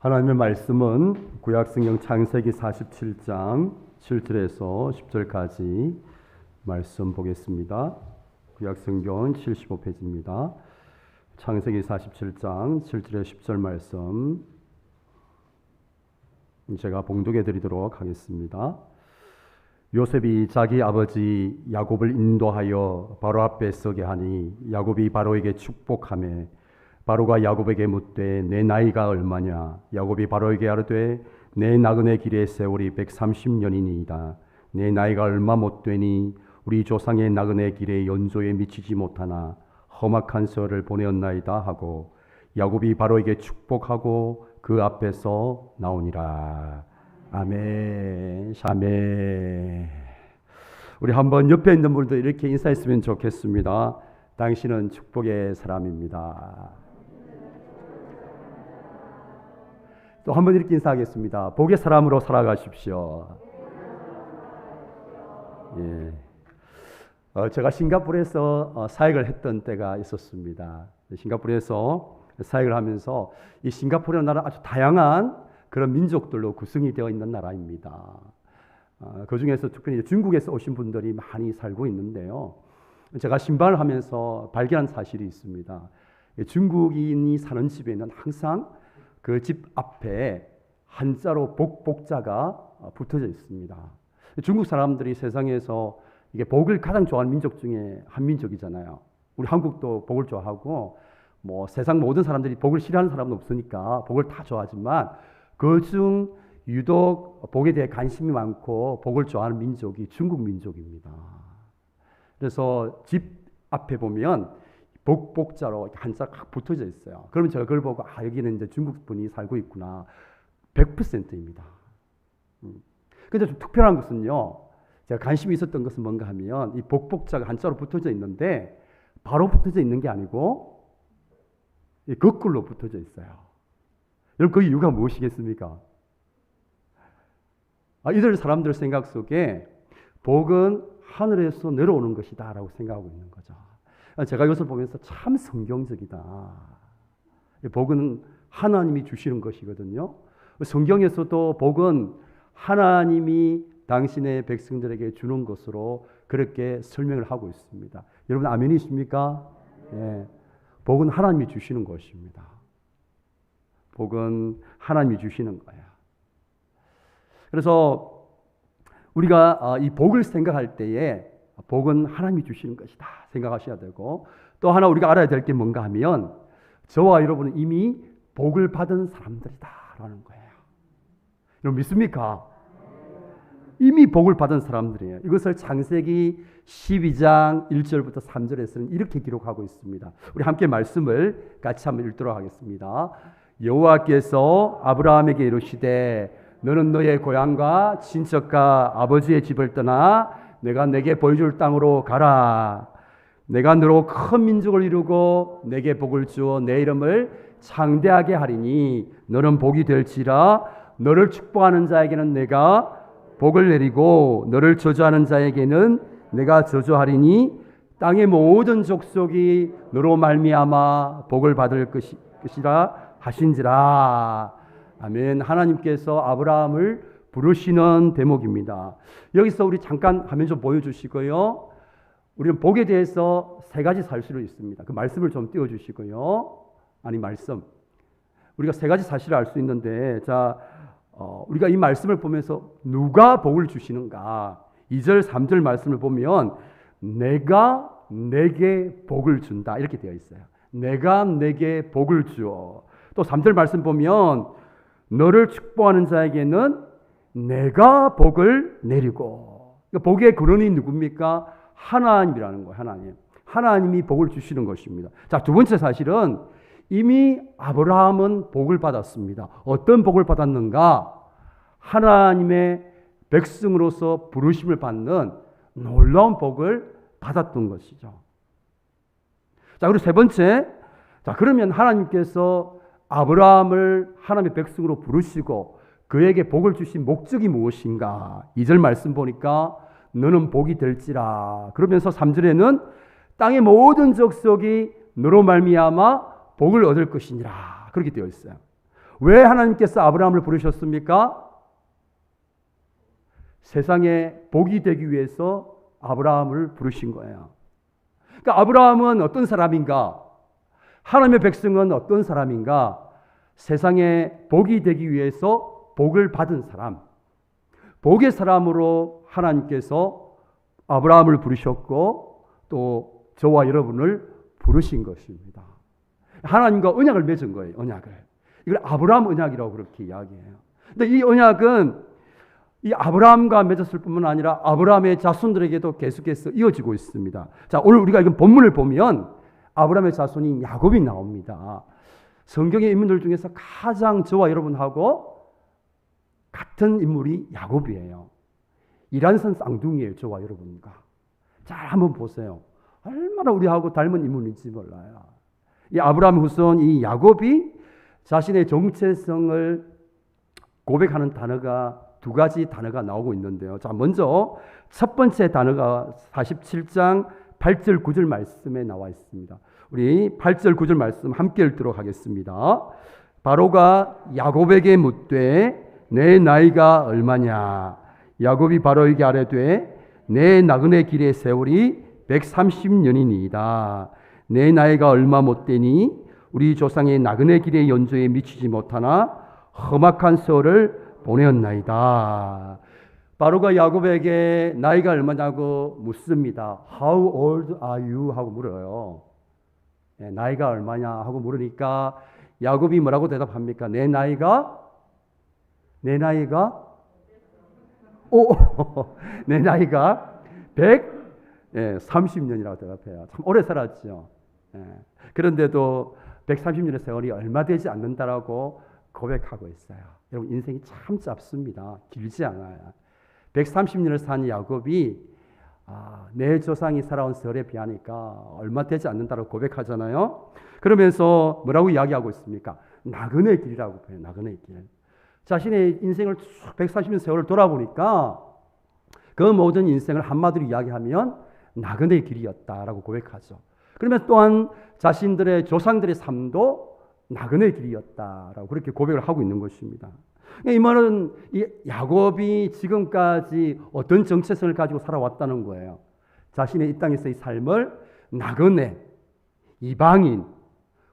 하나님의 말씀은 구약성경 창세기 47장 7절에서 10절까지 말씀 보겠습니다. 구약성경 75페이지입니다. 창세기 47장 7절에 10절 말씀 제가 봉독해 드리도록 하겠습니다. 요셉이 자기 아버지 야곱을 인도하여 바로 앞에 서게 하니 야곱이 바로에게 축복하며 바로가 야곱에게 묻되 내 나이가 얼마냐? 야곱이 바로에게 아뢰되 내 나그네 길의 세월이 130년이니이다. 내 나이가 얼마 못되니 우리 조상의 나그네 길의 연조에 미치지 못하나 험악한 세월을 보내었나이다 하고 야곱이 바로에게 축복하고 그 앞에서 나오니라. 아멘. 아멘. 우리 한번 옆에 있는 분들 이렇게 인사했으면 좋겠습니다. 당신은 축복의 사람입니다. 또 한 번 이렇게 인사하겠습니다. 복의 사람으로 살아가십시오. 예. 제가 싱가포르에서 사역을 했던 때가 있었습니다. 싱가포르에서 사역을 하면서 이 싱가포르라는 나라 아주 다양한 그런 민족들로 구성이 되어 있는 나라입니다. 그 중에서 특별히 중국에서 오신 분들이 많이 살고 있는데요. 제가 신방을 하면서 발견한 사실이 있습니다. 중국인이 사는 집에는 항상 그 집 앞에 한자로 복자가 붙어져 있습니다. 중국 사람들이 세상에서 이게 복을 가장 좋아하는 민족 중에 한 민족이잖아요. 우리 한국도 복을 좋아하고 뭐 세상 모든 사람들이 복을 싫어하는 사람은 없으니까 복을 다 좋아하지만 그중 유독 복에 대해 관심이 많고 복을 좋아하는 민족이 중국 민족입니다. 그래서 집 앞에 보면 복자로 한자가 딱 붙어져 있어요. 그러면 제가 그걸 보고 여기는 이제 중국 분이 살고 있구나. 100%입니다. 근데 좀 특별한 것은요. 제가 관심이 있었던 것은 뭔가 하면 이 복자가 한자로 붙어져 있는데 바로 붙어져 있는 게 아니고 거꾸로 붙어져 있어요. 여러분 그 이유가 무엇이겠습니까? 이들 사람들 생각 속에 복은 하늘에서 내려오는 것이다 라고 생각하고 있는 거죠. 제가 이것을 보면서 참 성경적이다. 복은 하나님이 주시는 것이거든요. 성경에서도 복은 하나님이 당신의 백성들에게 주는 것으로 그렇게 설명을 하고 있습니다. 여러분 아멘이십니까? 예. 복은 하나님이 주시는 것입니다. 복은 하나님이 주시는 거예요. 그래서 우리가 이 복을 생각할 때에 복은 하나님이 주시는 것이다 생각하셔야 되고 또 하나 우리가 알아야 될 게 뭔가 하면 저와 여러분은 이미 복을 받은 사람들이다라는 거예요. 여러분 믿습니까? 이미 복을 받은 사람들이에요. 이것을 창세기 12장 1절부터 3절에서는 이렇게 기록하고 있습니다. 우리 함께 말씀을 같이 한번 읽도록 하겠습니다. 여호와께서 아브라함에게 이르시되 너는 너의 고향과 친척과 아버지의 집을 떠나 내가 내게 보여줄 땅으로 가라. 내가 너로 큰 민족을 이루고 내게 복을 주어 내 이름을 창대하게 하리니 너는 복이 될지라. 너를 축복하는 자에게는 내가 복을 내리고 너를 저주하는 자에게는 내가 저주하리니 땅의 모든 족속이 너로 말미암아 복을 받을 것이라 하신지라. 아멘. 하나님께서 아브라함을 부르시는 대목입니다. 여기서 우리 잠깐 화면 좀 보여주시고요. 우리는 복에 대해서 세 가지 사실이 있습니다. 그 말씀을 좀 띄워주시고요. 말씀. 우리가 세 가지 사실을 알 수 있는데, 우리가 이 말씀을 보면서 누가 복을 주시는가? 2절, 3절 말씀을 보면 내가 내게 복을 준다 이렇게 되어 있어요. 내가 내게 복을 주어. 또 3절 말씀 보면 너를 축복하는 자에게는 내가 복을 내리고. 그러니까 복의 근원이 누굽니까? 하나님이라는 거예요. 하나님. 하나님이 복을 주시는 것입니다. 자, 두 번째 사실은 이미 아브라함은 복을 받았습니다. 어떤 복을 받았는가? 하나님의 백성으로서 부르심을 받는 놀라운 복을 받았던 것이죠. 자, 그리고 세 번째. 그러면 하나님께서 아브라함을 하나님의 백성으로 부르시고 그에게 복을 주신 목적이 무엇인가? 2절 말씀 보니까 너는 복이 될지라. 그러면서 3절에는 땅의 모든 족속이 너로 말미암아 복을 얻을 것이니라. 그렇게 되어 있어요. 왜 하나님께서 아브라함을 부르셨습니까? 세상에 복이 되기 위해서 아브라함을 부르신 거예요. 그러니까 아브라함은 어떤 사람인가? 하나님의 백성은 어떤 사람인가? 세상에 복이 되기 위해서 복을 받은 사람, 복의 사람으로 하나님께서 아브라함을 부르셨고 또 저와 여러분을 부르신 것입니다. 하나님과 언약을 맺은 거예요. 언약을. 이걸 아브라함 언약이라고 그렇게 이야기해요. 근데 이 언약은 이 아브라함과 맺었을 뿐만 아니라 아브라함의 자손들에게도 계속해서 이어지고 있습니다. 자, 오늘 우리가 이건 본문을 보면 아브라함의 자손이 야곱이 나옵니다. 성경의 인물들 중에서 가장 저와 여러분하고 같은 인물이 야곱이에요. 이란선 쌍둥이에요. 저와 여러분과. 잘 한번 보세요. 얼마나 우리하고 닮은 인물인지 몰라요. 이 아브라함 후손 이 야곱이 자신의 정체성을 고백하는 단어가 두 가지 단어가 나오고 있는데요. 자, 먼저 첫 번째 단어가 47장 8절 9절 말씀에 나와 있습니다. 우리 8절 9절 말씀 함께 읽도록 하겠습니다. 바로가 야곱에게 묻되 내 나이가 얼마냐? 야곱이 바로에게 아뢰되 내 나그네 길의 세월이 130년이니이다. 내 나이가 얼마 못되니 우리 조상의 나그네 길의 연조에 미치지 못하나 험악한 세월을 보내었나이다. 바로가 야곱에게 나이가 얼마냐고 묻습니다. How old are you? 하고 물어요. 나이가 얼마냐 하고 물으니까 야곱이 뭐라고 대답합니까? 내 나이가 내 나이가 130년이라고 대답해요. 참 오래 살았죠. 그런데도 130년의 세월이 얼마 되지 않는다라고 고백하고 있어요. 여러분 인생이 참 짧습니다. 길지 않아요. 130년을 산 야곱이 내 조상이 살아온 세월에 비하니까 얼마 되지 않는다고 고백하잖아요. 그러면서 뭐라고 이야기하고 있습니까? 나그네 길이라고 해요. 나그네 길. 자신의 인생을 140년 세월을 돌아보니까 그 모든 인생을 한마디로 이야기하면 나그네 길이었다라고 고백하죠. 그러면 또한 자신들의 조상들의 삶도 나그네 길이었다라고 그렇게 고백을 하고 있는 것입니다. 이 말은 이 야곱이 지금까지 어떤 정체성을 가지고 살아왔다는 거예요. 자신의 이 땅에서의 삶을 나그네, 이방인,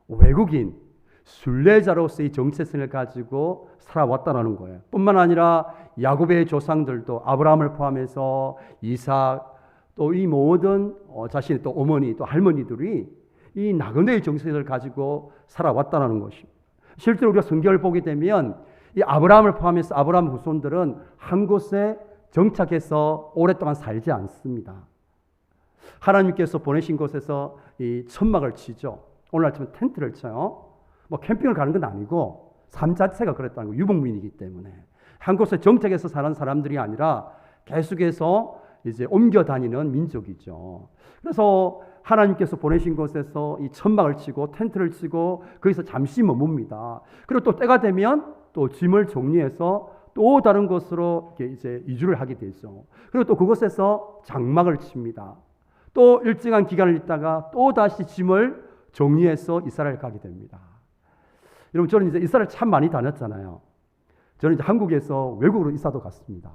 외국인, 순례자로서의 정체성을 가지고 살아왔다는 거예요. 뿐만 아니라 야곱의 조상들도 아브라함을 포함해서 이삭 또 이 모든 자신의 또 어머니 또 할머니들이 이 나그네의 정체성을 가지고 살아왔다는 것입니다. 실제로 우리가 성경을 보게 되면 이 아브라함을 포함해서 아브라함 후손들은 한 곳에 정착해서 오랫동안 살지 않습니다. 하나님께서 보내신 곳에서 이 천막을 치죠. 오늘 아침에 텐트를 쳐요. 뭐 캠핑을 가는 건 아니고 삶 자체가 그랬다는 거예요. 유목민이기 때문에 한 곳에 정착해서 사는 사람들이 아니라 계속해서 이제 옮겨 다니는 민족이죠. 그래서 하나님께서 보내신 곳에서 이 천막을 치고 텐트를 치고 거기서 잠시 머뭅니다. 그리고 또 때가 되면 또 짐을 정리해서 또 다른 곳으로 이제 이주를 하게 되죠. 그리고 또 그곳에서 장막을 칩니다. 또 일정한 기간을 있다가 또 다시 짐을 정리해서 이스라엘 가게 됩니다. 여러분 저는 이제 이스라엘 참 많이 다녔잖아요. 저는 이제 한국에서 외국으로 이사도 갔습니다.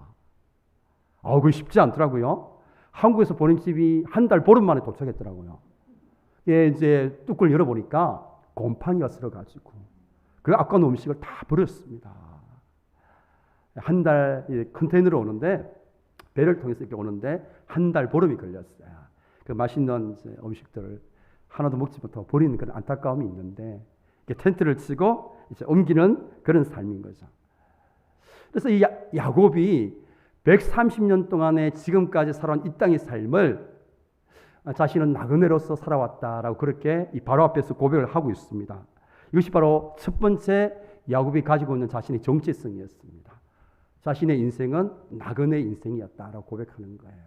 그거 쉽지 않더라고요. 한국에서 보낸 집이 한 달 보름 만에 도착했더라고요. 예, 이제 뚜껑을 열어보니까 곰팡이가 쓸어가지고 그 아까운 음식을 다 버렸습니다. 한 달 컨테이너로 오는데 배를 통해서 이렇게 오는데 한 달 보름이 걸렸어요. 그 맛있는 이제 음식들을 하나도 먹지 못하고 버리는 그런 안타까움이 있는데 텐트를 치고 이제 옮기는 그런 삶인 거죠. 그래서 이 야곱이 130년 동안에 지금까지 살아온 이 땅의 삶을 자신은 나그네로서 살아왔다라고 그렇게 이 바로 앞에서 고백을 하고 있습니다. 이것이 바로 첫 번째 야곱이 가지고 있는 자신의 정체성이었습니다. 자신의 인생은 나그네 인생이었다라고 고백하는 거예요.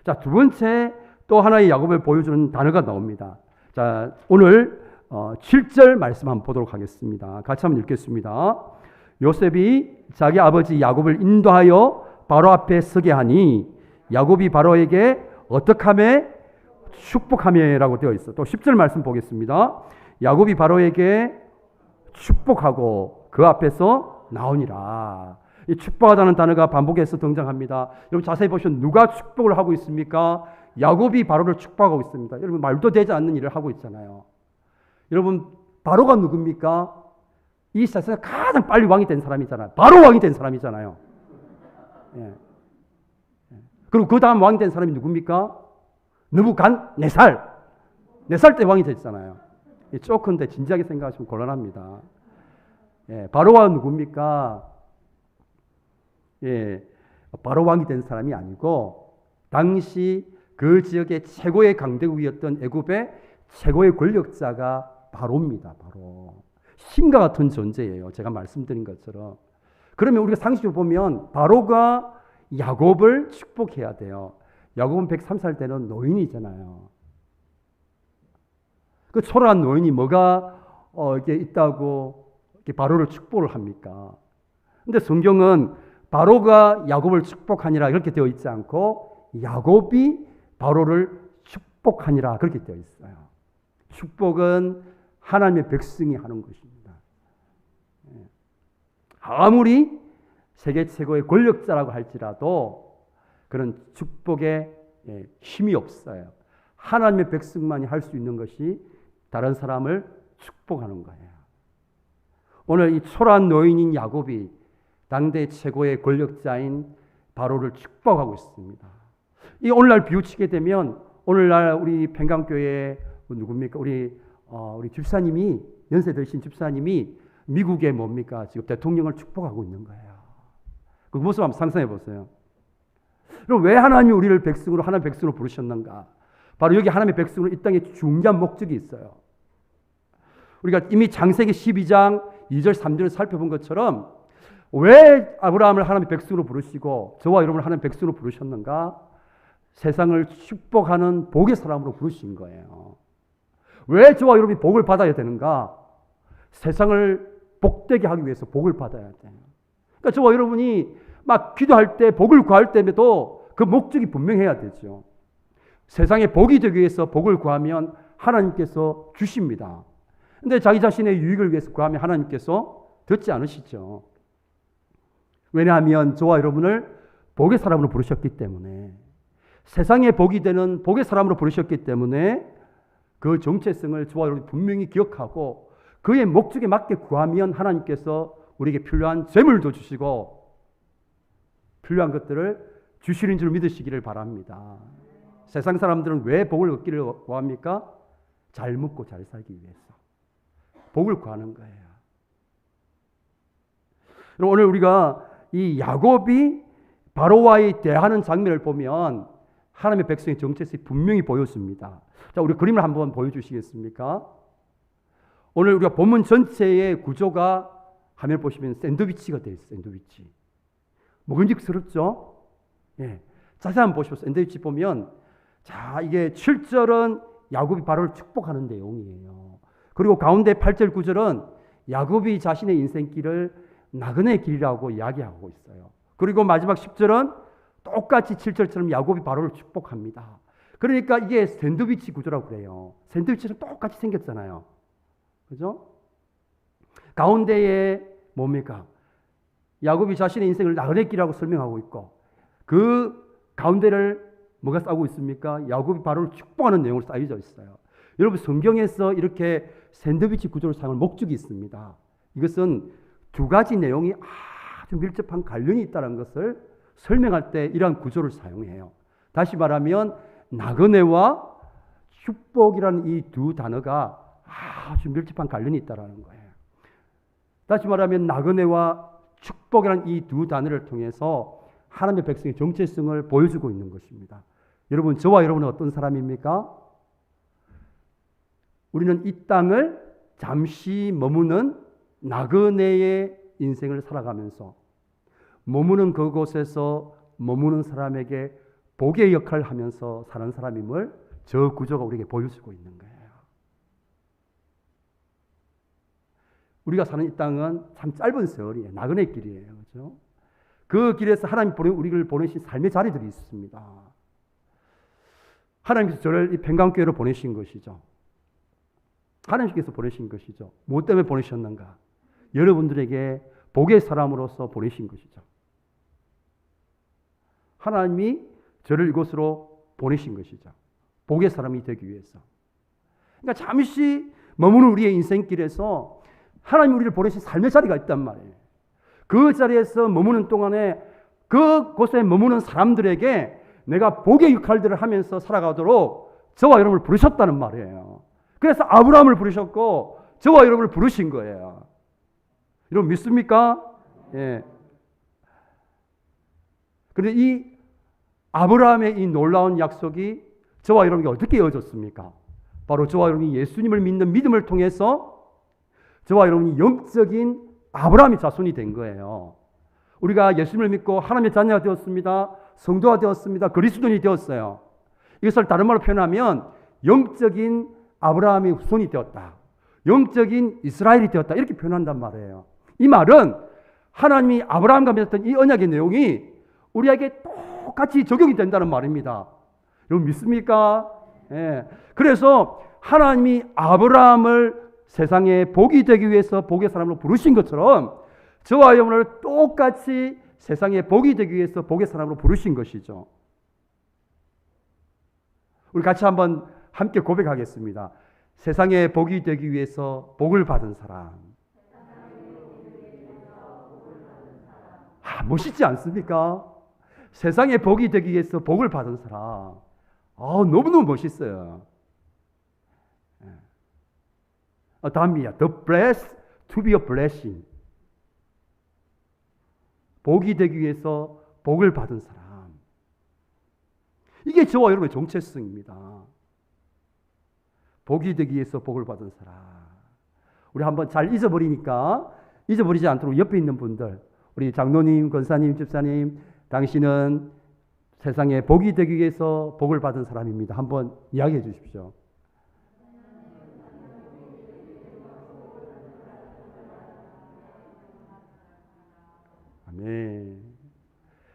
자, 두 번째 또 하나의 야곱을 보여주는 단어가 나옵니다. 자, 오늘 7절 말씀 한번 보도록 하겠습니다. 같이 한번 읽겠습니다. 요셉이 자기 아버지 야곱을 인도하여 바로 앞에 서게 하니 야곱이 바로에게 어떻게 하며 축복하며라고 되어 있어. 또 10절 말씀 보겠습니다. 야곱이 바로에게 축복하고 그 앞에서 나오니라. 이 축복하다는 단어가 반복해서 등장합니다. 여러분 자세히 보시면 누가 축복을 하고 있습니까? 야곱이 바로를 축복하고 있습니다. 여러분 말도 되지 않는 일을 하고 있잖아요. 여러분 바로가 누굽니까? 이 세상에서 가장 빨리 왕이 된 사람이잖아요. 바로 왕이 된 사람이잖아요. 예. 그리고 그 다음 왕이 된 사람이 누굽니까? 느부갓네살. 4살 때 왕이 됐잖아요. 조금인데 진지하게 생각하시면 곤란합니다. 예, 바로가 누굽니까? 예, 바로 왕이 된 사람이 아니고 당시 그 지역의 최고의 강대국이었던 애굽의 최고의 권력자가 바로입니다. 바로 신과 같은 존재예요. 제가 말씀드린 것처럼. 그러면 우리가 상식적으로 보면 바로가 야곱을 축복해야 돼요. 야곱은 103살 때는 노인이잖아요. 그 초라한 노인이 뭐가 이게 있다고 이렇게 바로를 축복을 합니까? 근데 성경은 바로가 야곱을 축복하니라 이렇게 되어 있지 않고 야곱이 바로를 축복하니라 그렇게 되어 있어요. 축복은 하나님의 백성이 하는 것입니다. 아무리 세계 최고의 권력자라고 할지라도 그런 축복에 힘이 없어요. 하나님의 백성만이 할 수 있는 것이 다른 사람을 축복하는 거예요. 오늘 이 초라한 노인인 야곱이 당대 최고의 권력자인 바로를 축복하고 있습니다. 이 오늘날 비유치게 되면 오늘날 우리 평강교회 누굽니까? 우리 집사님이 연세 드신 집사님이 미국의 뭡니까? 지금 대통령을 축복하고 있는 거예요. 그 모습 한번 상상해 보세요. 그럼 왜 하나님이 우리를 백성으로 하나님의 백성으로 부르셨는가? 바로 여기 하나님의 백성으로 이 땅에 중요한 목적이 있어요. 우리가 이미 창세기 12장 2절 3절을 살펴본 것처럼 왜 아브라함을 하나님의 백성으로 부르시고 저와 여러분을 하나님의 백성으로 부르셨는가? 세상을 축복하는 복의 사람으로 부르신 거예요. 왜 저와 여러분이 복을 받아야 되는가? 세상을 복되게 하기 위해서 복을 받아야 돼요. 그러니까 저와 여러분이 막 기도할 때 복을 구할 때에도 그 목적이 분명해야 되죠. 세상에 복이 되기 위해서 복을 구하면 하나님께서 주십니다. 근데 자기 자신의 유익을 위해서 구하면 하나님께서 듣지 않으시죠. 왜냐하면 저와 여러분을 복의 사람으로 부르셨기 때문에 세상에 복이 되는 복의 사람으로 부르셨기 때문에 그 정체성을 저와 여러분이 분명히 기억하고 그의 목적에 맞게 구하면 하나님께서 우리에게 필요한 재물도 주시고 필요한 것들을 주시는 줄 믿으시기를 바랍니다. 세상 사람들은 왜 복을 얻기를 구합니까? 잘 먹고 잘 살기 위해서. 복을 구하는 거예요. 오늘 우리가 이 야곱이 바로와의 대하는 장면을 보면 하나님의 백성의 정체성이 분명히 보였습니다. 자, 우리 그림을 한번 보여주시겠습니까? 오늘 우리가 본문 전체의 구조가 화면 보시면 샌드위치가 되어 있어요. 샌드위치. 먹음직스럽죠? 예. 자세히 한번 보시고 샌드위치 보면 자, 이게 7절은 야곱이 바로를 축복하는 내용이에요. 그리고 가운데 8절 9절은 야곱이 자신의 인생길을 나그네의 길이라고 이야기하고 있어요. 그리고 마지막 10절은 똑같이 7절처럼 야곱이 바로를 축복합니다. 그러니까 이게 샌드위치 구조라고 그래요. 샌드위치는 똑같이 생겼잖아요. 그죠? 가운데에 뭡니까? 야곱이 자신의 인생을 나그네 길이라고 설명하고 있고 그 가운데를 뭐가 싸고 있습니까? 야곱이 바로를 축복하는 내용으로 쌓여져 있어요. 여러분 성경에서 이렇게 샌드위치 구조를 사용할 목적이 있습니다. 이것은 두 가지 내용이 아주 밀접한 관련이 있다는 것을 설명할 때 이러한 구조를 사용해요. 다시 말하면 나그네와 축복이라는 이 두 단어가 아주 밀접한 관련이 있다는 거예요. 다시 말하면 나그네와 축복이라는 이 두 단어를 통해서 하나님의 백성의 정체성을 보여주고 있는 것입니다. 여러분, 저와 여러분은 어떤 사람입니까? 우리는 이 땅을 잠시 머무는 나그네의 인생을 살아가면서 머무는 그곳에서 머무는 사람에게 복의 역할을 하면서 사는 사람임을 저 구조가 우리에게 보여주고 있는 거예요. 우리가 사는 이 땅은 참 짧은 세월이에요. 나그네 길이에요. 그렇죠? 그 길에서 하나님 우리를 보내신 삶의 자리들이 있습니다. 하나님께서 저를 이 평강교회로 보내신 것이죠. 하나님께서 보내신 것이죠. 무엇 때문에 보내셨는가? 여러분들에게 복의 사람으로서 보내신 것이죠. 하나님이 저를 이곳으로 보내신 것이죠. 복의 사람이 되기 위해서. 그러니까 잠시 머무는 우리의 인생길에서 하나님이 우리를 보내신 삶의 자리가 있단 말이에요. 그 자리에서 머무는 동안에 그곳에 머무는 사람들에게 내가 복의 역할들을 하면서 살아가도록 저와 여러분을 부르셨다는 말이에요. 그래서 아브라함을 부르셨고 저와 여러분을 부르신 거예요. 여러분 믿습니까? 예. 그런데 이 아브라함의 이 놀라운 약속이 저와 여러분에게 어떻게 이어졌습니까? 바로 저와 여러분이 예수님을 믿는 믿음을 통해서 저와 여러분이 영적인 아브라함의 자손이 된 거예요. 우리가 예수님을 믿고 하나님의 자녀가 되었습니다. 성도가 되었습니다. 그리스도인이 되었어요. 이것을 다른 말로 표현하면 영적인 아브라함의 후손이 되었다. 영적인 이스라엘이 되었다. 이렇게 표현한단 말이에요. 이 말은 하나님이 아브라함과 맺었던 이 언약의 내용이 우리에게 똑같이 적용이 된다는 말입니다. 여러분 믿습니까? 예. 그래서 하나님이 아브라함을 세상에 복이 되기 위해서 복의 사람으로 부르신 것처럼 저와 여러분을 똑같이 세상에 복이 되기 위해서 복의 사람으로 부르신 것이죠. 우리 같이 한번 함께 고백하겠습니다. 세상에 복이 되기 위해서 복을 받은 사람. 멋있지 않습니까? 세상에 복이 되기 위해서 복을 받은 사람. 너무너무 멋있어요. 다음이야. The blessed to be a blessing. 복이 되기 위해서 복을 받은 사람. 이게 저와 여러분의 정체성입니다. 복이 되기 위해서 복을 받은 사람. 우리 한번 잘 잊어버리니까 잊어버리지 않도록 옆에 있는 분들, 우리 장로님, 권사님, 집사님, 당신은 세상에 복이 되기 위해서 복을 받은 사람입니다. 한번 이야기해 주십시오. 아멘.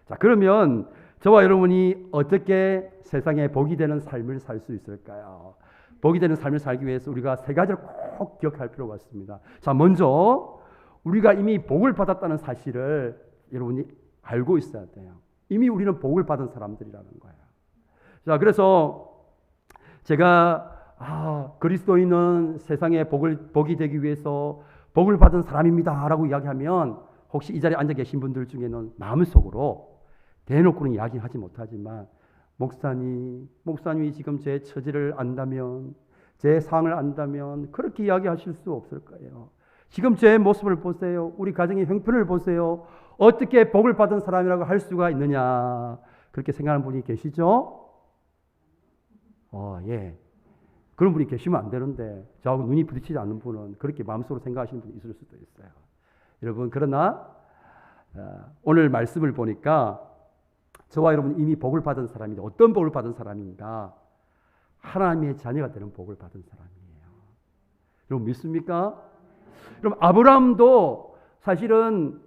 자, 그러면 저와 여러분이 어떻게 세상에 복이 되는 삶을 살 수 있을까요? 복이 되는 삶을 살기 위해서 우리가 세 가지를 꼭 기억할 필요가 있습니다. 자, 먼저 우리가 이미 복을 받았다는 사실을 여러분이 알고 있어야 돼요. 이미 우리는 복을 받은 사람들이라는 거예요. 자, 그래서 제가 그리스도인은 세상에 복이 되기 위해서 복을 받은 사람입니다 라고 이야기하면 혹시 이 자리에 앉아 계신 분들 중에는 마음속으로 대놓고는 이야기하지 못하지만 목사님이 지금 제 처지를 안다면, 제 상을 안다면 그렇게 이야기하실 수 없을 거예요. 지금 제 모습을 보세요. 우리 가정의 형편을 보세요. 어떻게 복을 받은 사람이라고 할 수가 있느냐. 그렇게 생각하는 분이 계시죠? 예. 그런 분이 계시면 안 되는데 저하고 눈이 부딪히지 않는 분은 그렇게 마음속으로 생각하시는 분이 있을 수도 있어요. 여러분, 그러나 오늘 말씀을 보니까 저와 여러분 이미 복을 받은 사람인데 어떤 복을 받은 사람인가? 하나님의 자녀가 되는 복을 받은 사람이에요. 여러분 믿습니까? 그럼 아브라함도 사실은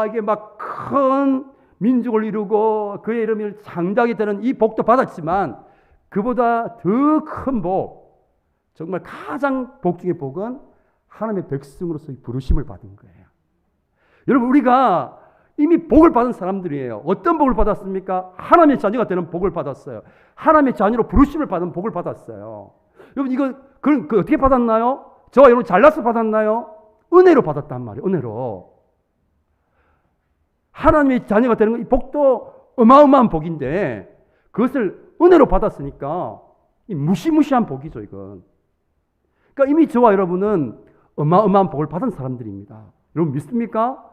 이게 막 큰 민족을 이루고 그의 이름이 장작이 되는 이 복도 받았지만 그보다 더 큰 복, 정말 가장 복 중의 복은 하나님의 백성으로서의 부르심을 받은 거예요. 여러분 우리가 이미 복을 받은 사람들이에요. 어떤 복을 받았습니까? 하나님의 자녀가 되는 복을 받았어요. 하나님의 자녀로 부르심을 받은 복을 받았어요. 여러분 이거 그 어떻게 받았나요? 저와 여러분 잘나서 받았나요? 은혜로 받았단 말이에요. 은혜로. 하나님의 자녀가 되는 이 복도 어마어마한 복인데 그것을 은혜로 받았으니까 이 무시무시한 복이죠, 이건. 그러니까 이미 저와 여러분은 어마어마한 복을 받은 사람들입니다. 여러분 믿습니까?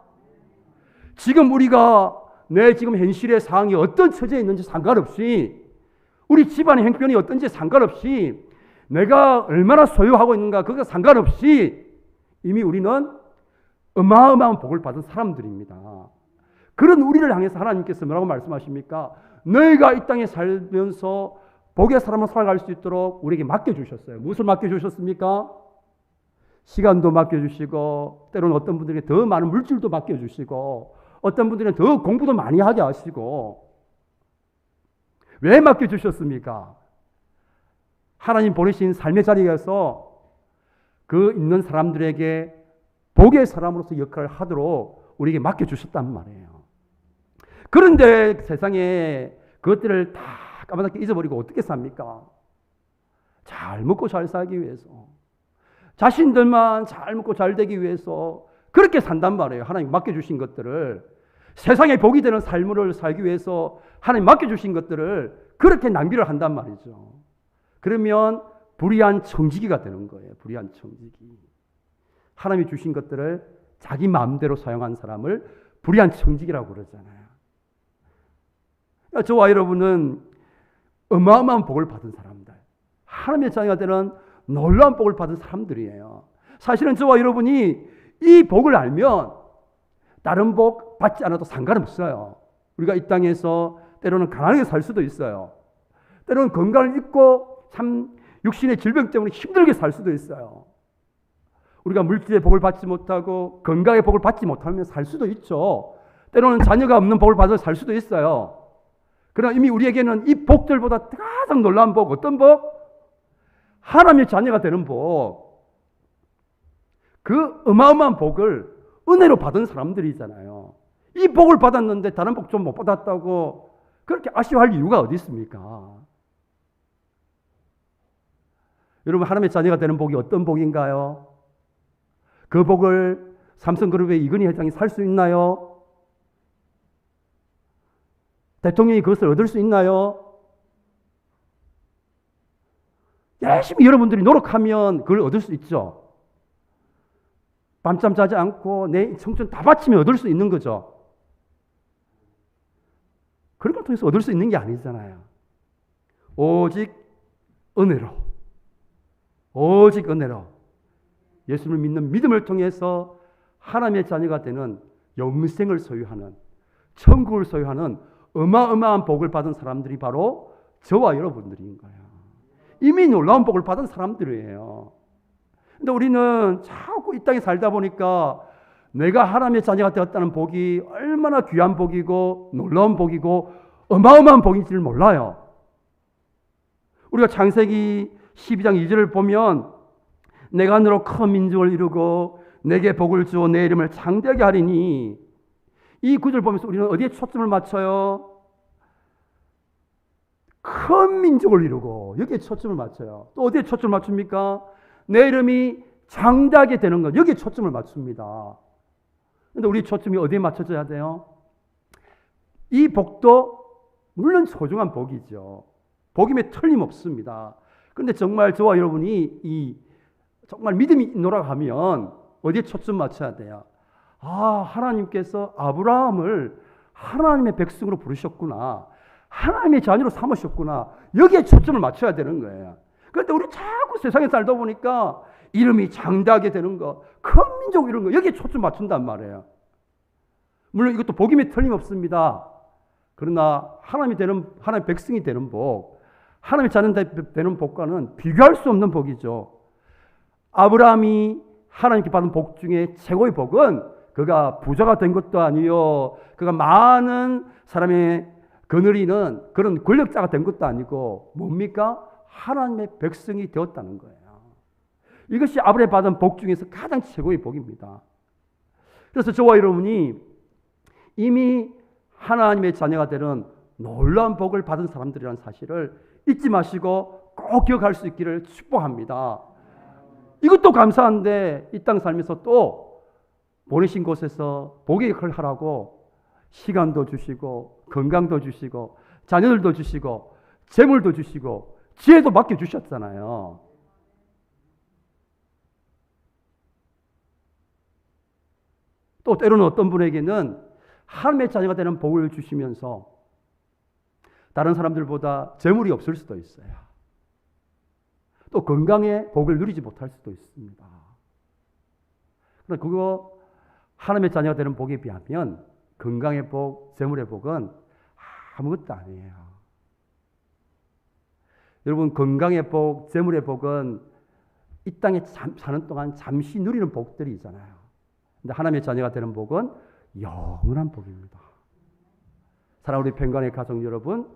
지금 우리가 내 지금 현실의 상황이 어떤 처지에 있는지 상관없이 우리 집안의 형편이 어떤지 상관없이 내가 얼마나 소유하고 있는가 그거 상관없이 이미 우리는 어마어마한 복을 받은 사람들입니다. 그런 우리를 향해서 하나님께서 뭐라고 말씀하십니까? 너희가 이 땅에 살면서 복의 사람으로 살아갈 수 있도록 우리에게 맡겨주셨어요. 무엇을 맡겨주셨습니까? 시간도 맡겨주시고 때로는 어떤 분들에게 더 많은 물질도 맡겨주시고 어떤 분들은 더 공부도 많이 하게 하시고 왜 맡겨주셨습니까? 하나님 보내신 삶의 자리에서 그 있는 사람들에게 복의 사람으로서 역할을 하도록 우리에게 맡겨주셨단 말이에요. 그런데 세상에 그것들을 다 까맣게 잊어버리고 어떻게 삽니까? 잘 먹고 잘 살기 위해서, 자신들만 잘 먹고 잘 되기 위해서 그렇게 산단 말이에요. 하나님 맡겨주신 것들을, 세상에 복이 되는 삶을 살기 위해서 하나님 맡겨주신 것들을 그렇게 낭비를 한단 말이죠. 그러면 불의한 청지기가 되는 거예요. 불의한 청지기. 하나님이 주신 것들을 자기 마음대로 사용한 사람을 불의한 청지기라고 그러잖아요. 저와 여러분은 어마어마한 복을 받은 사람들, 하나님의 자녀가 되는 놀라운 복을 받은 사람들이에요. 사실은 저와 여러분이 이 복을 알면 다른 복 받지 않아도 상관없어요. 우리가 이 땅에서 때로는 가난하게 살 수도 있어요. 때로는 건강을 잃고 참 육신의 질병 때문에 힘들게 살 수도 있어요. 우리가 물질의 복을 받지 못하고 건강의 복을 받지 못하면 살 수도 있죠. 때로는 자녀가 없는 복을 받아 살 수도 있어요. 그러나 이미 우리에게는 이 복들보다 가장 놀라운 복, 어떤 복? 하나님의 자녀가 되는 복. 그 어마어마한 복을 은혜로 받은 사람들이잖아요. 이 복을 받았는데 다른 복 좀 못 받았다고 그렇게 아쉬워할 이유가 어디 있습니까? 여러분, 하나님의 자녀가 되는 복이 어떤 복인가요? 그 복을 삼성그룹의 이건희 회장이 살 수 있나요? 대통령이 그것을 얻을 수 있나요? 열심히 여러분들이 노력하면 그걸 얻을 수 있죠. 밤잠 자지 않고 내 청춘 다 바치면 얻을 수 있는 거죠. 그런 걸 통해서 얻을 수 있는 게 아니잖아요. 오직 은혜로, 오직 은혜로 예수를 믿는 믿음을 통해서 하나님의 자녀가 되는 영생을 소유하는, 천국을 소유하는 어마어마한 복을 받은 사람들이 바로 저와 여러분들인 거예요. 이미 놀라운 복을 받은 사람들이에요. 근데 우리는 자꾸 이 땅에 살다 보니까 내가 하나님의 자녀가 되었다는 복이 얼마나 귀한 복이고 놀라운 복이고 어마어마한 복인지를 몰라요. 우리가 창세기 12장 2절을 보면 내가 너로 큰 민족을 이루고 내게 복을 주어 내 이름을 창대하게 하리니, 이 구절 보면서 우리는 어디에 초점을 맞춰요? 큰 민족을 이루고 여기에 초점을 맞춰요. 또 어디에 초점을 맞춥니까? 내 이름이 장대하게 되는 것, 여기에 초점을 맞춥니다. 그런데 우리 초점이 어디에 맞춰져야 돼요? 이 복도 물론 소중한 복이죠. 복임에 틀림없습니다. 그런데 정말 저와 여러분이 정말 믿음이 놀아가면 어디에 초점 맞춰야 돼요? 하나님께서 아브라함을 하나님의 백성으로 부르셨구나, 하나님의 자녀로 삼으셨구나, 여기에 초점을 맞춰야 되는 거예요. 그런데 우리 자꾸 세상에 살다 보니까 이름이 장대하게 되는 거, 큰 민족 이런 거, 여기에 초점 맞춘단 말이에요. 물론 이것도 복임에 틀림없습니다. 그러나 하나님의 백성이 되는 복, 하나님의 자녀 되는 복과는 비교할 수 없는 복이죠. 아브라함이 하나님께 받은 복 중에 최고의 복은 그가 부자가 된 것도 아니요, 그가 많은 사람의 거느리는 그런 권력자가 된 것도 아니고 뭡니까? 하나님의 백성이 되었다는 거예요. 이것이 아브라함이 받은 복 중에서 가장 최고의 복입니다. 그래서 저와 여러분이 이미 하나님의 자녀가 되는 놀라운 복을 받은 사람들이라는 사실을 잊지 마시고 꼭 기억할 수 있기를 축복합니다. 이것도 감사한데 이 땅 살면서 또 보내신 곳에서 복의 역할을 하라고 시간도 주시고 건강도 주시고 자녀들도 주시고 재물도 주시고 지혜도 맡겨주셨잖아요. 또 때로는 어떤 분에게는 하나님의 자녀가 되는 복을 주시면서 다른 사람들보다 재물이 없을 수도 있어요. 또 건강의 복을 누리지 못할 수도 있습니다. 그러나 그거 하나님의 자녀가 되는 복에 비하면 건강의 복, 재물의 복은 아무것도 아니에요. 여러분, 건강의 복, 재물의 복은 이 땅에 사는 동안 잠시 누리는 복들이잖아요. 근데 하나님의 자녀가 되는 복은 영원한 복입니다. 사랑하는 우리 평강의 가족 여러분,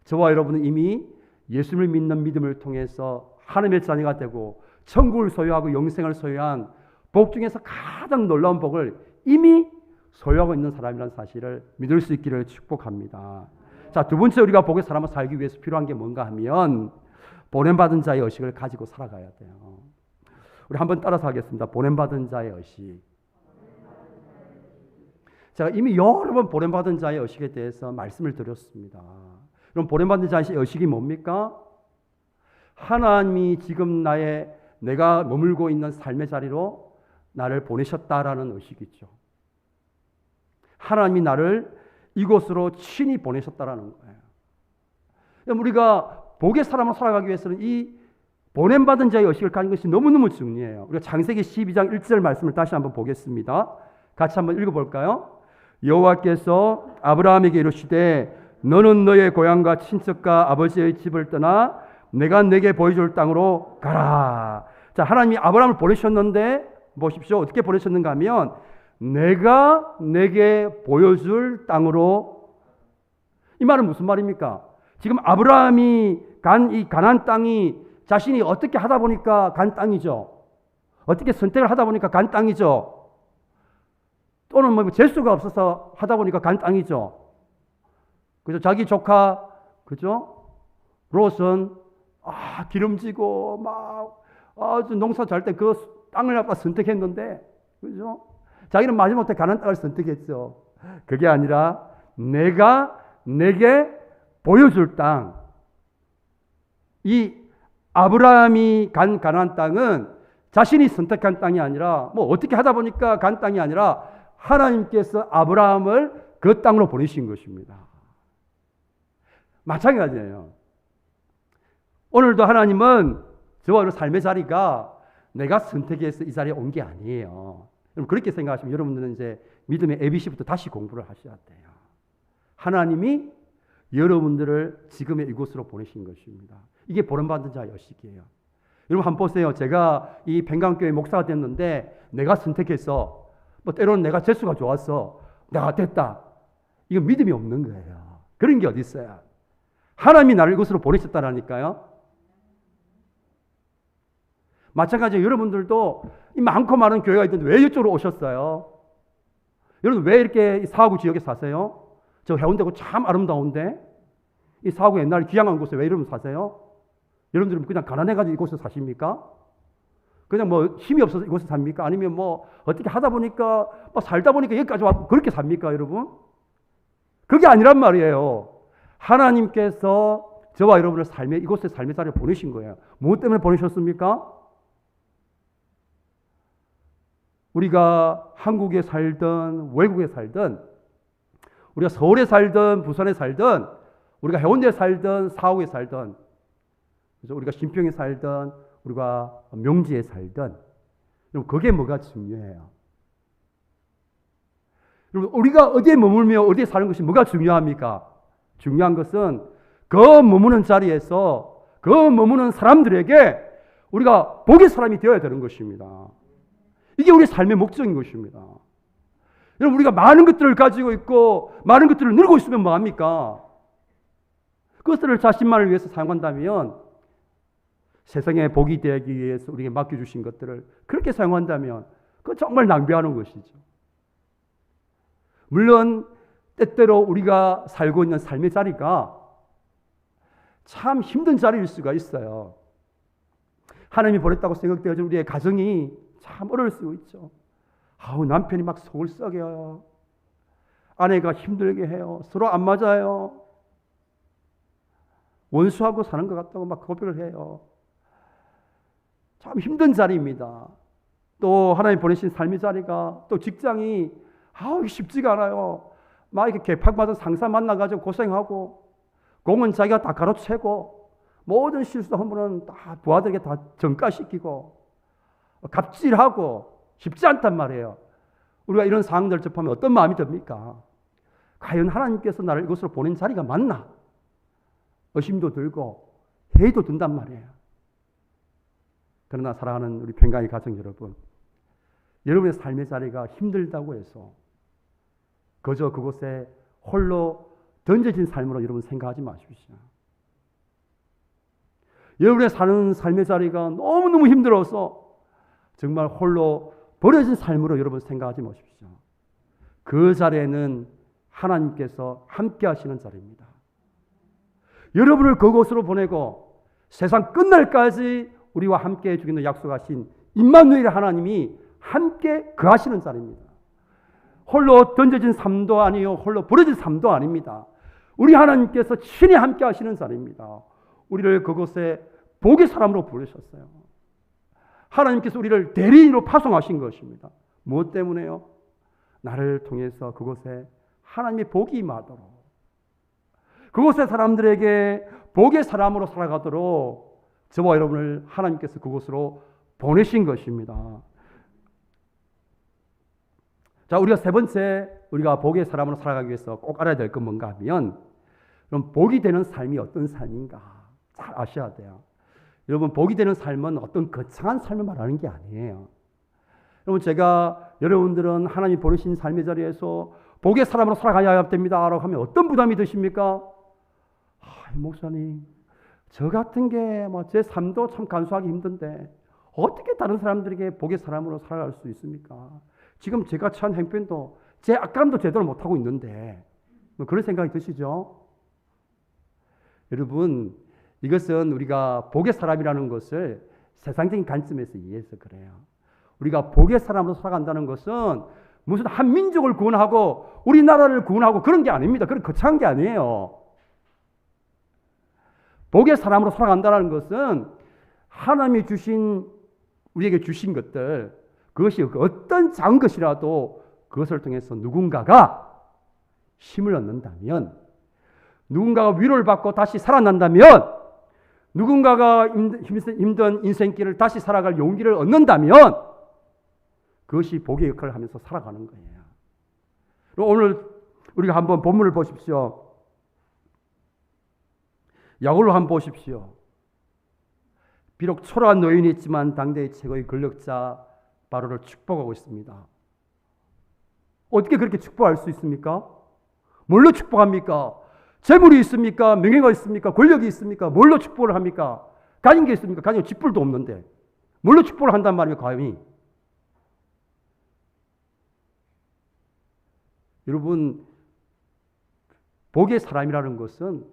저와 여러분은 이미 예수를 믿는 믿음을 통해서 하나님의 자녀가 되고 천국을 소유하고 영생을 소유한 복 중에서 가장 놀라운 복을 이미 소유하고 있는 사람이라는 사실을 믿을 수 있기를 축복합니다. 자, 두 번째 우리가 복의 사람을 살기 위해서 필요한 게 뭔가 하면 보냄받은 자의 의식을 가지고 살아가야 돼요. 우리 한번 따라서 하겠습니다. 보냄받은 자의 의식. 제가 이미 여러 번 보냄받은 자의 의식에 대해서 말씀을 드렸습니다. 그럼 보냄받은 자의 의식이 뭡니까? 하나님이 지금 내가 머물고 있는 삶의 자리로 나를 보내셨다라는 의식이죠. 하나님이 나를 이곳으로 친히 보내셨다라는 거예요. 우리가 복의 사람으로 살아가기 위해서는 이 보냄받은 자의 의식을 가진 것이 너무너무 중요해요. 우리가 창세기 12장 1절 말씀을 다시 한번 보겠습니다. 같이 한번 읽어볼까요? 여호와께서 아브라함에게 이르시되 너는 너의 고향과 친척과 아버지의 집을 떠나 내가 내게 보여줄 땅으로 가라. 자, 하나님이 아브라함을 보내셨는데 보십시오. 어떻게 보내셨는가 하면 내가 내게 보여줄 땅으로. 이 말은 무슨 말입니까? 지금 아브라함이 간 이 가나안 땅이 자신이 어떻게 하다 보니까 간 땅이죠. 어떻게 선택을 하다 보니까 간 땅이죠. 또는 뭐 재수가 없어서 하다 보니까 간 땅이죠. 그죠? 자기 조카, 그죠? 롯은 기름지고 막 아주 농사 잘 때 그 땅을 갖다 선택했는데, 그죠? 자기는 마지못해 가나안 땅을 선택했죠. 그게 아니라 내가 내게 보여줄 땅. 이 아브라함이 간 가나안 땅은 자신이 선택한 땅이 아니라 뭐 어떻게 하다 보니까 간 땅이 아니라 하나님께서 아브라함을 그 땅으로 보내신 것입니다. 마찬가지예요. 오늘도 하나님은 저와 삶의 자리가 내가 선택해서 이 자리에 온 게 아니에요. 그렇게 생각하시면 여러분들은 이제 믿음의 ABC부터 다시 공부를 하셔야 돼요. 하나님이 여러분들을 지금의 이곳으로 보내신 것입니다. 이게 보냄받은 자의 의식이에요. 여러분 한번 보세요. 제가 이 팽강교회 목사가 됐는데 내가 선택해서 뭐 때로는 내가 재수가 좋았어. 내가 됐다. 이건 믿음이 없는 거예요. 그런 게 어디 있어요. 하나님이 나를 이곳으로 보내셨다라니까요. 마찬가지로 여러분들도 이 많고 많은 교회가 있는데 왜 이쪽으로 오셨어요? 여러분 왜 이렇게 사하구 지역에 사세요? 저 해운대구 참 아름다운데 이 사하구 옛날에 귀향한 곳에 왜 이러면 사세요? 여러분들은 그냥 가난해가지고 이곳에 사십니까? 그냥 뭐 힘이 없어서 이곳에 삽니까? 아니면 뭐 어떻게 하다 보니까 뭐 살다 보니까 여기까지 와서 그렇게 삽니까, 여러분? 그게 아니란 말이에요. 하나님께서 저와 여러분을 이곳에 삶의 자리에 보내신 거예요. 무엇 때문에 보내셨습니까? 우리가 한국에 살든 외국에 살든 우리가 서울에 살든 부산에 살든 우리가 해운대에 살든 사옥에 살든 그래서 우리가 신평에 살든 우리가 명지에 살든 여러분 그게 뭐가 중요해요? 여러분 우리가 어디에 머물며 어디에 사는 것이 뭐가 중요합니까? 중요한 것은 그 머무는 자리에서 그 머무는 사람들에게 우리가 복의 사람이 되어야 되는 것입니다. 이게 우리의 삶의 목적인 것입니다. 여러분 우리가 많은 것들을 가지고 있고 많은 것들을 누리고 있으면 뭐합니까? 그것들을 자신만을 위해서 사용한다면 세상에 복이 되기 위해서 우리에게 맡겨주신 것들을 그렇게 사용한다면 그건 정말 낭비하는 것이죠. 물론 때때로 우리가 살고 있는 삶의 자리가 참 힘든 자리일 수가 있어요. 하나님이 보냈다고 생각되어지는 우리의 가정이 참 어려울 수 있죠. 남편이 막 속을 썩여요. 아내가 힘들게 해요. 서로 안 맞아요. 원수하고 사는 것 같다고 막 고백을 해요. 참 힘든 자리입니다. 또 하나님 보내신 삶의 자리가 또 직장이 쉽지가 않아요. 막 이렇게 개팍받은 상사 만나가지고 고생하고 공은 자기가 다 가로채고 모든 실수하면은 다 부하들에게 다 전가시키고 갑질하고 쉽지 않단 말이에요. 우리가 이런 상황들을 접하면 어떤 마음이 듭니까? 과연 하나님께서 나를 이곳으로 보낸 자리가 맞나? 의심도 들고 회의도 든단 말이에요. 그러나 사랑하는 우리 평강의 가정 여러분, 여러분의 삶의 자리가 힘들다고 해서 그저 그곳에 홀로 던져진 삶으로 여러분 생각하지 마십시오. 여러분의 사는 삶의 자리가 너무너무 힘들어서 정말 홀로 버려진 삶으로 여러분 생각하지 마십시오. 그 자리에는 하나님께서 함께 하시는 자리입니다. 여러분을 그곳으로 보내고 세상 끝날까지 우리와 함께 해주기는 약속하신 임마누엘 하나님이 함께 거하시는 자리입니다. 홀로 던져진 삶도 아니요, 홀로 버려진 삶도 아닙니다. 우리 하나님께서 친히 함께 하시는 자리입니다. 우리를 그곳에 복의 사람으로 부르셨어요. 하나님께서 우리를 대리인으로 파송하신 것입니다. 무엇 때문에요? 나를 통해서 그곳에 하나님의 복이 임하도록, 그곳의 사람들에게 복의 사람으로 살아가도록 저와 여러분을 하나님께서 그곳으로 보내신 것입니다. 자, 우리가 세 번째, 우리가 복의 사람으로 살아가기 위해서 꼭 알아야 될 건 뭔가 하면, 그럼 복이 되는 삶이 어떤 삶인가 잘 아셔야 돼요. 여러분, 복이 되는 삶은 어떤 거창한 삶을 말하는 게 아니에요. 여러분, 제가 여러분들은 하나님이 보내신 삶의 자리에서 복의 사람으로 살아가야 됩니다 라고 하면 어떤 부담이 드십니까? 목사님, 저 같은 게 제 삶도 참 간수하기 힘든데 어떻게 다른 사람들에게 복의 사람으로 살아갈 수 있습니까? 지금 제가 처한 행편도 제 악감도 제대로 못하고 있는데, 그런 생각이 드시죠? 여러분, 이것은 우리가 복의 사람이라는 것을 세상적인 관점에서 이해해서 그래요. 우리가 복의 사람으로 살아간다는 것은 무슨 한 민족을 구원하고 우리나라를 구원하고 그런 게 아닙니다. 그런 거창한 게 아니에요. 복의 사람으로 살아간다는 것은 하나님이 우리에게 주신 것들, 그것이 어떤 작은 것이라도 그것을 통해서 누군가가 힘을 얻는다면, 누군가가 위로를 받고 다시 살아난다면, 누군가가 힘든 인생길을 다시 살아갈 용기를 얻는다면 그것이 복의 역할을 하면서 살아가는 거예요. 오늘 우리가 한번 본문을 보십시오. 야고보로 한번 보십시오. 비록 초라한 노인이 있지만 당대의 최고의 권력자 바로를 축복하고 있습니다. 어떻게 그렇게 축복할 수 있습니까? 뭘로 축복합니까? 재물이 있습니까? 명예가 있습니까? 권력이 있습니까? 뭘로 축복을 합니까? 가진 게 있습니까? 가진 게 쥐뿔도 없는데 뭘로 축복을 한단 말이에요, 과연이? 여러분, 복의 사람이라는 것은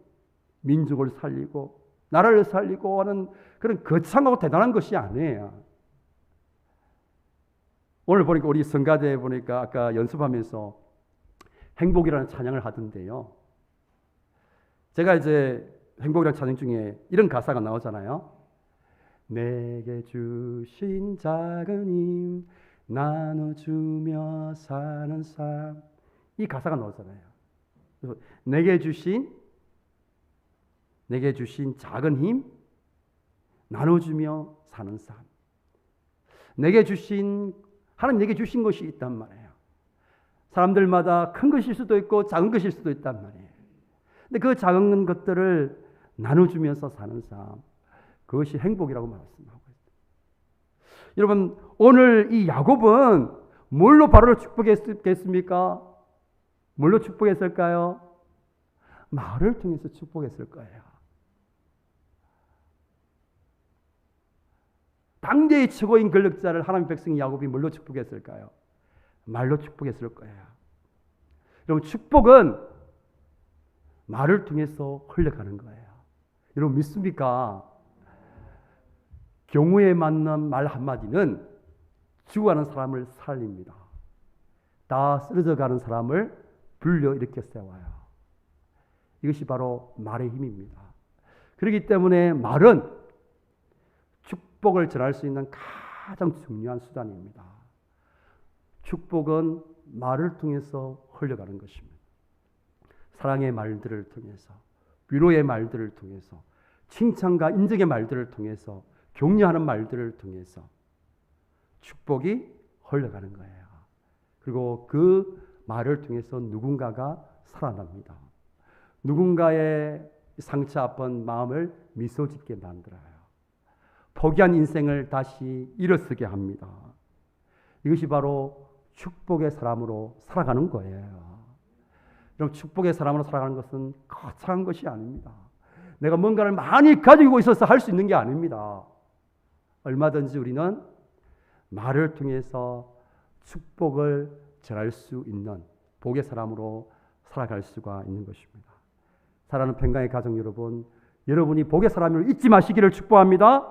민족을 살리고 나라를 살리고 하는 그런 거창하고 대단한 것이 아니에요. 오늘 보니까 우리 성가대에 보니까 아까 연습하면서 행복이라는 찬양을 하던데요. 제가 이제 행복이라는 찬양 중에 이런 가사가 나오잖아요. 내게 주신 작은 힘 나눠주며 사는 삶. 이 가사가 나오잖아요. 그래서 내게 주신 작은 힘 나눠주며 사는 삶. 하나님 내게 주신 것이 있단 말이에요. 사람들마다 큰 것일 수도 있고 작은 것일 수도 있단 말이에요. 근데 그 작은 것들을 나눠주면서 사는 삶, 그것이 행복이라고 말씀하고 있어요. 여러분, 오늘 이 야곱은 뭘로 바로를 축복했겠습니까? 뭘로 축복했을까요? 말을 통해서 축복했을 거예요. 당대의 최고인 권력자를 하나님 백성 야곱이 뭘로 축복했을까요? 말로 축복했을 거예요. 여러분, 축복은 말을 통해서 흘러가는 거예요. 여러분, 믿습니까? 경우에 맞는 말 한마디는 죽어가는 사람을 살립니다. 다 쓰러져 가는 사람을 불러일으켜 세워요. 이것이 바로 말의 힘입니다. 그렇기 때문에 말은 축복을 전할 수 있는 가장 중요한 수단입니다. 축복은 말을 통해서 흘러가는 것입니다. 사랑의 말들을 통해서, 위로의 말들을 통해서, 칭찬과 인정의 말들을 통해서, 격려하는 말들을 통해서 축복이 흘러가는 거예요. 그리고 그 말을 통해서 누군가가 살아납니다. 누군가의 상처 아픈 마음을 미소 짓게 만들어요. 포기한 인생을 다시 일어서게 합니다. 이것이 바로 축복의 사람으로 살아가는 거예요. 여러분, 축복의 사람으로 살아가는 것은 거창한 것이 아닙니다. 내가 뭔가를 많이 가지고 있어서 할 수 있는 게 아닙니다. 얼마든지 우리는 말을 통해서 축복을 전할 수 있는 복의 사람으로 살아갈 수가 있는 것입니다. 사랑하는 평강의 가정 여러분, 여러분이 복의 사람을 잊지 마시기를 축복합니다.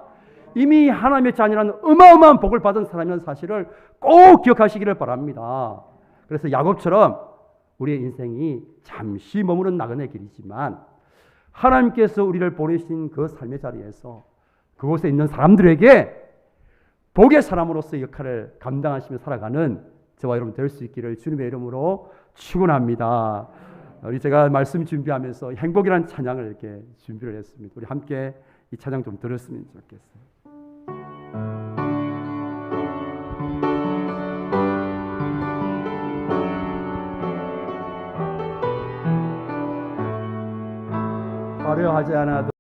이미 하나님의 자녀라는 어마어마한 복을 받은 사람이라는 사실을 꼭 기억하시기를 바랍니다. 그래서 야곱처럼 우리의 인생이 잠시 머무는 나그네 길이지만 하나님께서 우리를 보내신 그 삶의 자리에서 그곳에 있는 사람들에게 복의 사람으로서의 역할을 감당하시며 살아가는 저와 여러분 될 수 있기를 주님의 이름으로 축원합니다. 우리 제가 말씀 준비하면서 행복이라는 찬양을 이렇게 준비를 했습니다. 우리 함께 이 찬양 좀 들었으면 좋겠어요. 화려하지 않아도